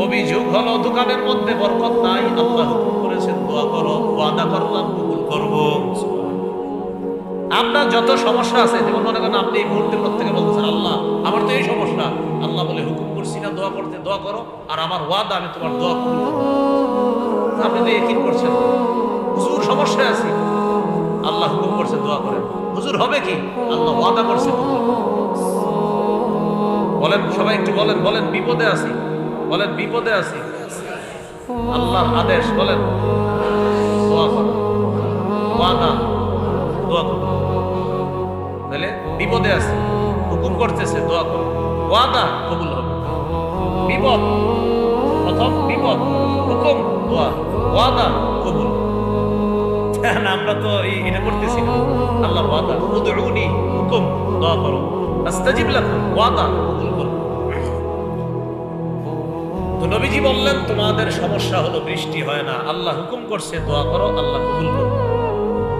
অভিযোগ হলো দোকানের মধ্যে বরকত নাই, আল্লাহ হুকুম করেছেন দোয়া করো, ওয়াদা করলাম কবুল করব। আপনার যত সমস্যা আছে, যেমন মনে করেন আপনি এই মুহূর্তে প্রত্যেকে বলতেছেন আল্লাহ আমার তো এই সমস্যা, আল্লাহ বলে হুকুম করছি না দোয়া করতে, দোয়া করো, আর আমার ওয়াদা আমি তোমার দোয়া কবুল করবো। আপনি তো ইয়াকিন করছেন হুজুর সমস্যায় আছি, আল্লাহ হুকুম করছে দোয়া করেন, হুজুর হবে কি, আল্লাহ ওয়াদা করছে কবুল করবে। বলেন সবাই একটু বলেন, বলেন বিপদে আছি, বলেন বিপদে আছি, আল্লাহর আদেশ, বলেন দোয়া করো, ওয়াদা, দোয়া করো। তাহলে বিপদে আছে, হুকুম করতেছে দোয়া করো, ওয়াদা কবুল হবে। বিপদ, প্রথম বিপদ, হুকুম দোয়া, ওয়াদা কবুল। আমরা তো এটা করতেছি না। আল্লাহর ওয়াদা উদউনি, হুকুম দোয়া করো, আস্তাজিব লাকুম, ওয়াদা কবুল করো। তো নবীজি বললেন তোমাদের সমস্যা হলো বৃষ্টি হয় না, আল্লাহ হুকুম করছে দোয়া করো, আল্লাহ কবুল করো।